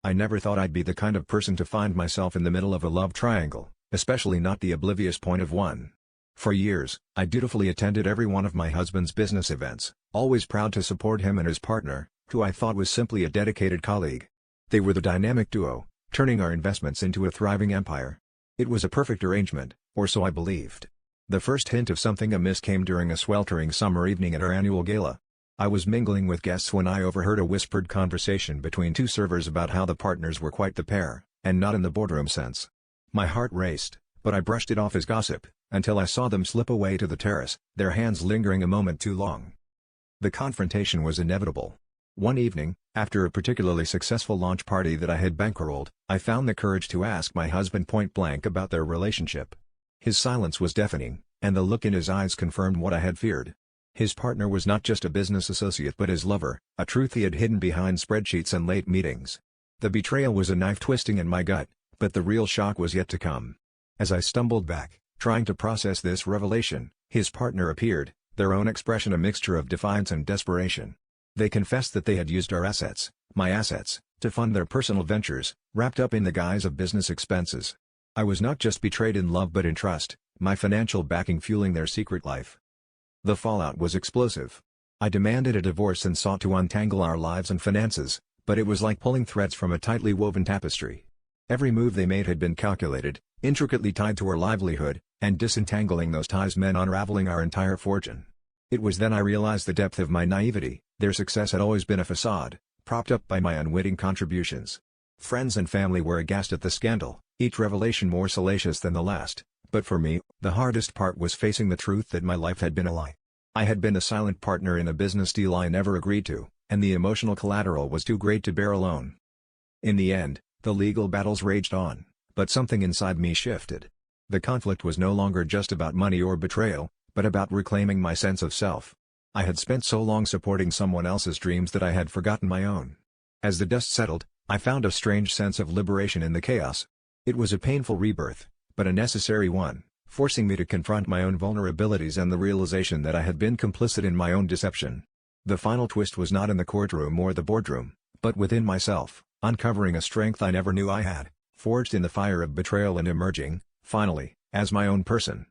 I never thought I'd be the kind of person to find myself in the middle of a love triangle, especially not the oblivious point of one. For years, I dutifully attended every one of my husband's business events, always proud to support him and his partner, who I thought was simply a dedicated colleague. They were the dynamic duo, turning our investments into a thriving empire. It was a perfect arrangement, or so I believed. The first hint of something amiss came during a sweltering summer evening at our annual gala. I was mingling with guests when I overheard a whispered conversation between two servers about how the partners were quite the pair, and not in the boardroom sense. My heart raced, but I brushed it off as gossip, until I saw them slip away to the terrace, their hands lingering a moment too long. The confrontation was inevitable. One evening, after a particularly successful launch party that I had bankrolled, I found the courage to ask my husband point-blank about their relationship. His silence was deafening, and the look in his eyes confirmed what I had feared. His partner was not just a business associate but his lover, a truth he had hidden behind spreadsheets and late meetings. The betrayal was a knife twisting in my gut, but the real shock was yet to come. As I stumbled back, trying to process this revelation, his partner appeared, their own expression a mixture of defiance and desperation. They confessed that they had used our assets, my assets, to fund their personal ventures, wrapped up in the guise of business expenses. I was not just betrayed in love but in trust, my financial backing fueling their secret life. The fallout was explosive. I demanded a divorce and sought to untangle our lives and finances, but it was like pulling threads from a tightly woven tapestry. Every move they made had been calculated, intricately tied to our livelihood, and disentangling those ties meant unraveling our entire fortune. It was then I realized the depth of my naivety. Their success had always been a facade, propped up by my unwitting contributions. Friends and family were aghast at the scandal, each revelation more salacious than the last. But for me, the hardest part was facing the truth that my life had been a lie. I had been a silent partner in a business deal I never agreed to, and the emotional collateral was too great to bear alone. In the end, the legal battles raged on, but something inside me shifted. The conflict was no longer just about money or betrayal, but about reclaiming my sense of self. I had spent so long supporting someone else's dreams that I had forgotten my own. As the dust settled, I found a strange sense of liberation in the chaos. It was a painful rebirth, but a necessary one, forcing me to confront my own vulnerabilities and the realization that I had been complicit in my own deception. The final twist was not in the courtroom or the boardroom, but within myself, uncovering a strength I never knew I had, forged in the fire of betrayal and emerging, finally, as my own person.